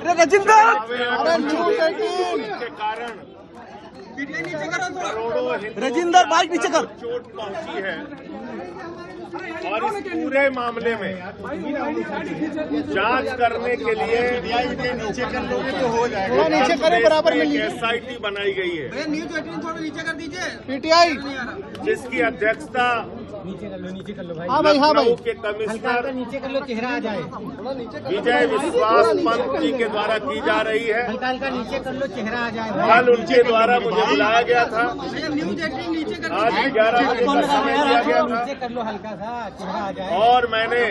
रजिंदर के कारण रजिंदर बाइक नीचे कर। चोट पहुंची है और इस पूरे मामले में जांच करने के लिए नीचे कर लोगे तो हो जाएगा। नीचे करें बराबर में। SIT बनाई गई है न्यूज 18 थोड़ा नीचे कर दीजिए। PTI जिसकी अध्यक्षता हाँ भाई लखनऊ के कमिश्नर नीचे कर लो, चेहरा आ जाए। विजय विश्वास पंत जी के द्वारा की जा रही है। हल्का नीचे कर लो, चेहरा आ जाए। कल उनके द्वारा मुझे बुलाया गया था। न्यूज 18 नीचे कर आज 11 बजे का समय दिया गया नीचे था कर लो, हल्का सा चेहरा आ जाए। और मैंने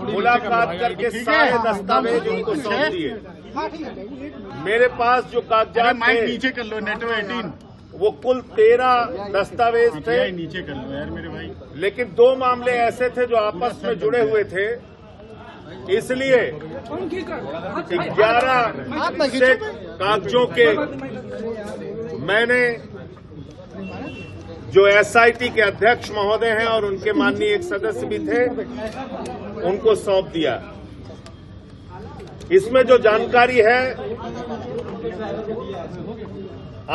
मुलाकात करके सारे दस्तावेज उनको सौंप दिए। मेरे पास जो कागजात थे नीचे कर लो। नेटो 18 वो कुल 13 दस्तावेज थे, नीचे कर लो यार मेरे भाई। लेकिन 2 मामले ऐसे थे जो आपस में जुड़े हुए थे, इसलिए 11 से कागजों के मैंने जो SIT के अध्यक्ष महोदय हैं और उनके माननीय एक सदस्य भी थे, उनको सौंप दिया। इसमें जो जानकारी है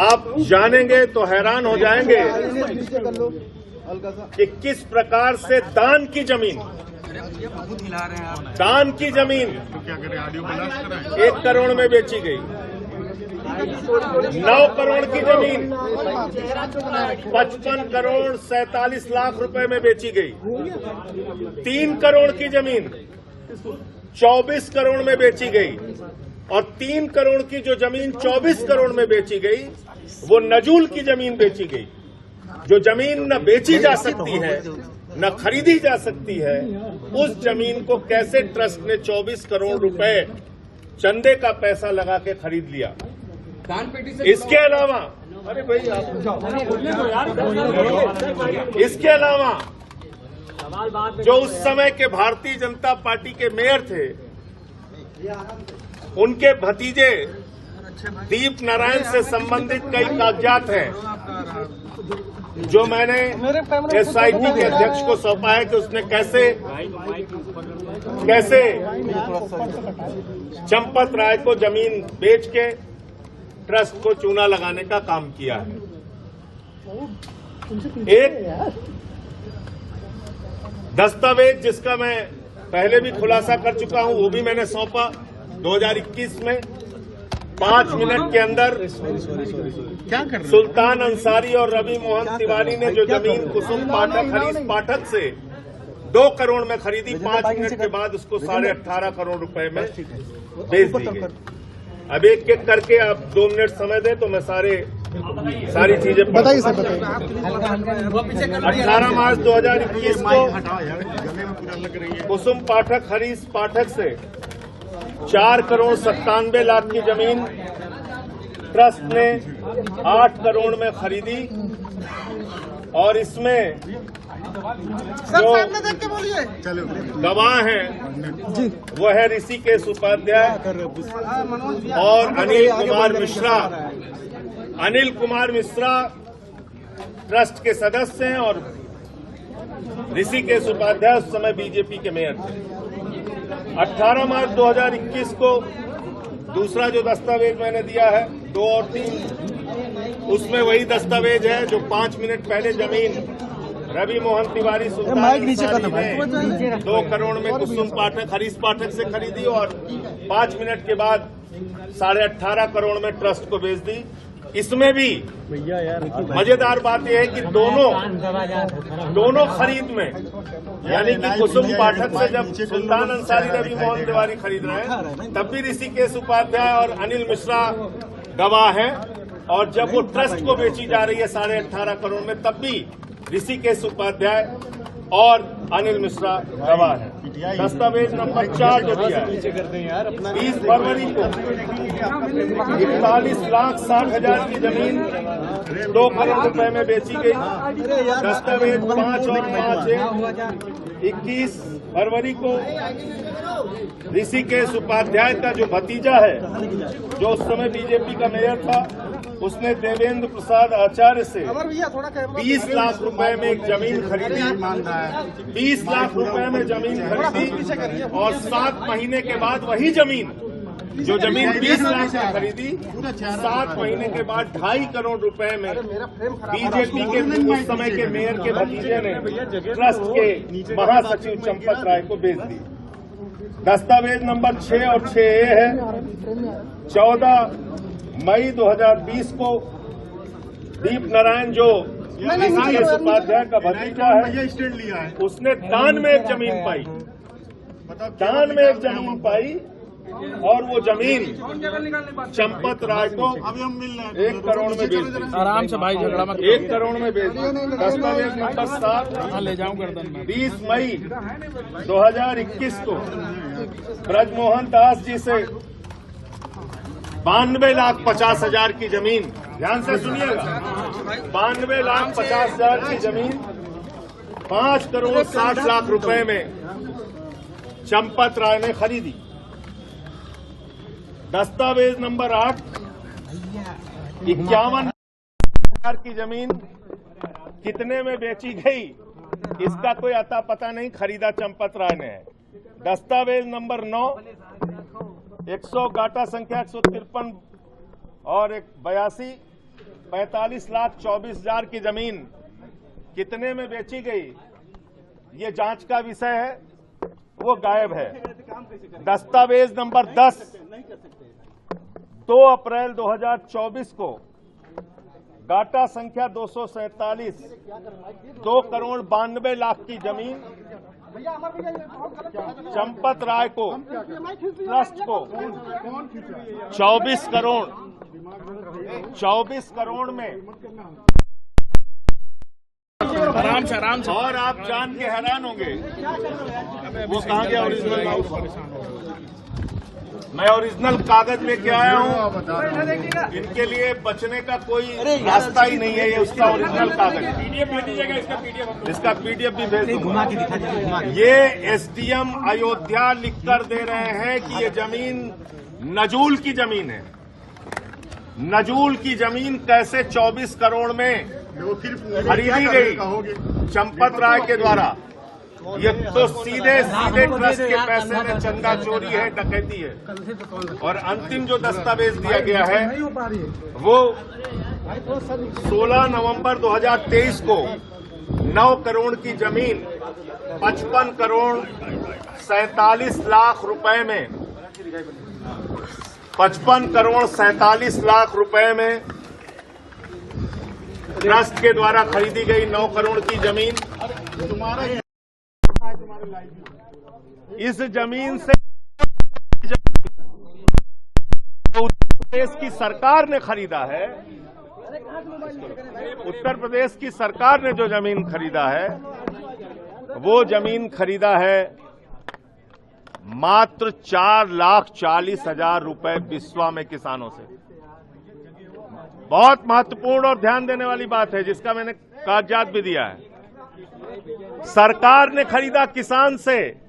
आप जानेंगे तो हैरान हो जाएंगे कि किस प्रकार से दान की जमीन तो क्या करें, ऑडियो ब्लास्ट कराएं। 1 करोड़ में बेची गई। 9 करोड़ की जमीन 55 करोड़ 47 लाख रुपए में बेची गई। 3 करोड़ की जमीन 24 करोड़ में बेची गई और 3 करोड़ की जो जमीन 24 करोड़ में बेची गई वो नजूल की जमीन बेची गई। जो जमीन न बेची जा सकती है न खरीदी जा सकती है, उस जमीन को कैसे ट्रस्ट ने 24 करोड़ रुपए चंदे का पैसा लगा के खरीद लिया। इसके अलावा अरे भाई इसके अलावा जो उस समय के भारतीय जनता पार्टी के मेयर थे, उनके भतीजे दीप नारायण से संबंधित कई कागजात हैं जो मैंने SIT के अध्यक्ष को सौंपा है कि उसने कैसे चंपत राय को जमीन बेच के ट्रस्ट को चूना लगाने का काम किया है। एक दस्तावेज जिसका मैं पहले भी खुलासा कर चुका हूं, वो भी मैंने सौंपा 2021 में। 5 मिनट के अंदर क्या कर रहे सुल्तान अंसारी और रवि मोहन तिवारी ने जो जमीन कुसुम पाठक हरीश पाठक से 2 करोड़ में खरीदी, 5 मिनट के बाद उसको 18.5 करोड़ रुपए में बेच दी गई। अब एक एक करके आप 2 मिनट समय दें तो मैं सारी चीजें बताइए सर, बताइए। 18 मार्च 2021 को गले में पूरा लग रही है। कुसुम पाठक हरीश पाठक से 4 करोड़ 97 लाख की जमीन ट्रस्ट ने 8 करोड़ में खरीदी और इसमें जो गवाह हैं वो है ऋषिकेश उपाध्याय और अनिल कुमार मिश्रा। अनिल कुमार मिश्रा ट्रस्ट के सदस्य हैं और ऋषिकेश उपाध्याय उस समय बीजेपी के मेयर थे। 18 मार्च 2021 को दूसरा जो दस्तावेज मैंने दिया है 2 और 3, उसमें वही दस्तावेज है जो 5 मिनट पहले जमीन रवि मोहन तिवारी सुल्तान अंसारी ने 2 करोड़ में कुसुम पाठक हरीश पाठक से खरीदी और 5 मिनट के बाद 18.5 करोड़ में ट्रस्ट को बेच दी। इसमें भी मजेदार बात यह है कि दोनों खरीद में, यानी कि कुसुम पाठक से जब सुल्तान अंसारी रवि मोहन तिवारी खरीद रहे हैं तब भी ऋषिकेश उपाध्याय और अनिल मिश्रा गवाह हैं, और जब वो ट्रस्ट को बेची जा रही है 18.5 करोड़ में तब भी ऋषिकेश उपाध्याय और अनिल मिश्रा गवाह है। दस्तावेज नंबर 4 जो दिया है 20 फरवरी को 41,60,000 की जमीन 2 करोड़ रुपए में बेची गई। दस्तावेज 5 और 5 है 21 फरवरी को ऋषिकेश उपाध्याय का जो भतीजा है जो उस समय बीजेपी का मेयर था, उसने देवेंद्र प्रसाद आचार्य से 20 लाख रुपए में एक जमीन खरीदी। 20 लाख रुपए में जमीन खरीदी और 7 महीने के बाद वही जमीन जो जमीन 20 लाख में खरीदी 7 महीने के बाद 2.5 करोड़ रुपए में बीजेपी के उस समय के मेयर के भतीजे ने ट्रस्ट के महासचिव चंपत राय को बेच दी। दस्तावेज नंबर 6 और 6A है। 14 मई 2020 को दीप नारायण जो उपाध्याय का भतीजा है, उसने दान में एक जमीन पाई, और वो जमीन चंपत राय को 1 करोड़ में बेच दी। आराम से भाई, झगड़ा मत। 1 करोड़ में बेच दी। दस्तावेज नंबर 7 ले जाऊं गर्दन में। 20 मई 2021 को ब्रजमोहन दास जी से 92,50,000 की जमीन, ध्यान से सुनिएगा, 92,50,000 की जमीन 5 करोड़ 60 लाख रुपए में चंपत राय ने खरीदी। दस्तावेज नंबर 8 51,000 की जमीन कितने में बेची गई इसका कोई अता पता नहीं, खरीदा चंपत राय ने है। दस्तावेज नंबर 9 गाटा संख्या 153 और 82 45,24,000 की जमीन कितने में बेची गई, ये जांच का विषय है, वो गायब है। दस्तावेज नंबर 10 2 अप्रैल 2024 को गाटा संख्या 247 2 करोड़ 92 लाख की जमीन चंपत राय को ट्रस्ट को 24 करोड़ में आराम से। और आप जान के हैरान होंगे, वो कहाँ गया ओरिजिनल? मैं ओरिजिनल कागज लेके आया हूँ, इनके लिए बचने का कोई रास्ता ही नहीं है। ये उसका ओरिजिनल कागज, पीडीएफ दे दीजिएगा, इसका पीडीएफ भी भेज दूंगा। ये एसडीएम अयोध्या लिखकर दे रहे हैं कि ये जमीन नजूल की जमीन है। नजूल की जमीन कैसे 24 करोड़ में खरीदी गई चंपत राय के द्वारा? ये तो सीधे ट्रस्ट के पैसे में चंदा चोरी है, डकैती है। और अंतिम जो दस्तावेज दिया गया है वो 16 नवंबर 2023 को 9 करोड़ की जमीन 55 करोड़ 47 लाख रुपए में 55 करोड़ 47 लाख रुपए में ट्रस्ट के द्वारा खरीदी गई 9 करोड़ की जमीन। इस जमीन से उत्तर प्रदेश की सरकार ने खरीदा है। उत्तर प्रदेश की सरकार ने जो जमीन खरीदा है वो जमीन खरीदा है मात्र 4,40,000 रुपए बिस्वा में किसानों से। बहुत महत्वपूर्ण और ध्यान देने वाली बात है, जिसका मैंने कागजात भी दिया है। सरकार ने खरीदा किसान से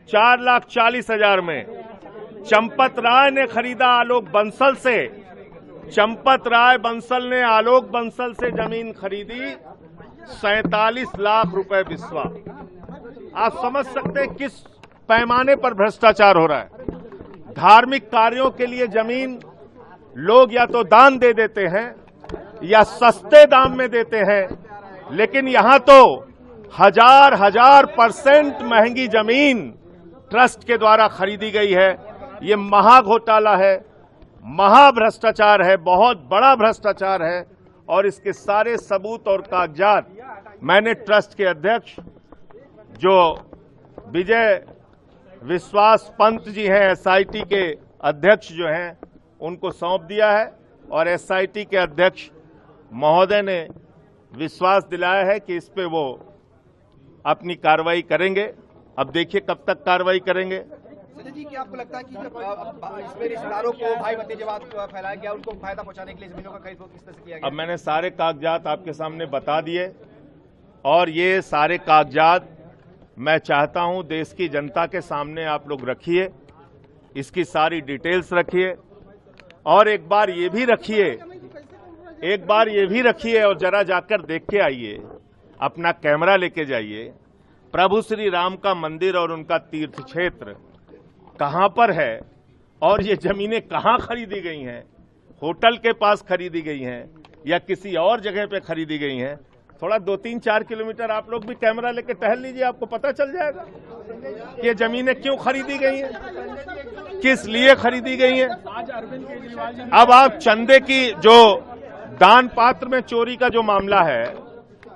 4,40,000 में। चंपत राय ने खरीदा आलोक बंसल से। चंपत राय बंसल ने आलोक बंसल से जमीन खरीदी 47 लाख रुपए बिस्वा। आप समझ सकते हैं किस पैमाने पर भ्रष्टाचार हो रहा है। धार्मिक कार्यों के लिए जमीन लोग या तो दान दे देते हैं या सस्ते दाम में देते हैं, लेकिन यहां तो हजार % महंगी जमीन ट्रस्ट के द्वारा खरीदी गई है। ये महा घोटाला है, महा भ्रष्टाचार है, बहुत बड़ा भ्रष्टाचार है। और इसके सारे सबूत और कागजात मैंने ट्रस्ट के अध्यक्ष जो विजय विश्वास पंत जी हैं, एसआईटी के अध्यक्ष जो हैं, उनको सौंप दिया है। और एसआईटी के अध्यक्ष महोदय ने विश्वास दिलाया है कि इस पे वो अपनी कार्रवाई करेंगे। अब देखिए कब तक कार्रवाई करेंगे। संजय जी, क्या आपको लगता है कि इसमें रिश्तेदारों को भाई भतीजावाद फैलाया गया, उनको फायदा पहुंचाने के लिए जमीनों का खरीद किस तरह से किया गया? अब मैंने सारे कागजात आपके सामने बता दिए, और ये सारे कागजात मैं चाहता हूं देश की जनता के सामने आप लोग रखिए, इसकी सारी डिटेल्स रखिए। और एक बार ये भी रखिए और जरा जाकर देख के आइए, अपना कैमरा लेके जाइए, प्रभु श्री राम का मंदिर और उनका तीर्थ क्षेत्र कहां पर है और ये जमीनें कहां खरीदी गई हैं, होटल के पास खरीदी गई हैं या किसी और जगह पे खरीदी गई हैं, थोड़ा 2-3-4 किलोमीटर आप लोग भी कैमरा लेके टहल लीजिए, आपको पता चल जाएगा कि ये जमीनें क्यों खरीदी गई हैं, किस लिए खरीदी गई हैं। अब आप चंदे की जो दान पात्र में चोरी का जो मामला है,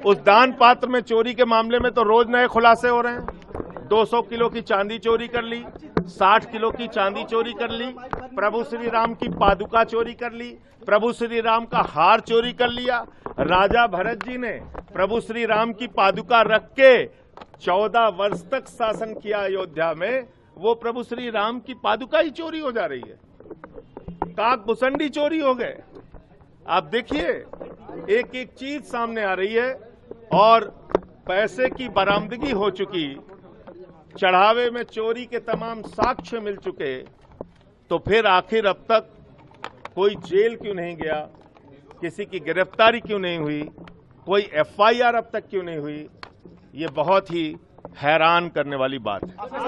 उस दान पात्र में चोरी के मामले में तो रोज नए खुलासे हो रहे हैं। 200 किलो की चांदी चोरी कर ली, 60 किलो की चांदी चोरी कर ली, प्रभु श्री राम की पादुका चोरी कर ली, प्रभु श्री राम का हार चोरी कर लिया। राजा भरत जी ने प्रभु श्री राम की पादुका रख के 14 वर्ष तक शासन किया अयोध्या में, वो प्रभु श्री राम की पादुका ही चोरी हो जा रही है। काकभूषणी चोरी हो गए। आप देखिए एक एक चीज सामने आ रही है और पैसे की बरामदगी हो चुकी, चढ़ावे में चोरी के तमाम साक्ष्य मिल चुके, तो फिर आखिर अब तक कोई जेल क्यों नहीं गया, किसी की गिरफ्तारी क्यों नहीं हुई, कोई FIR अब तक क्यों नहीं हुई, ये बहुत ही हैरान करने वाली बात है।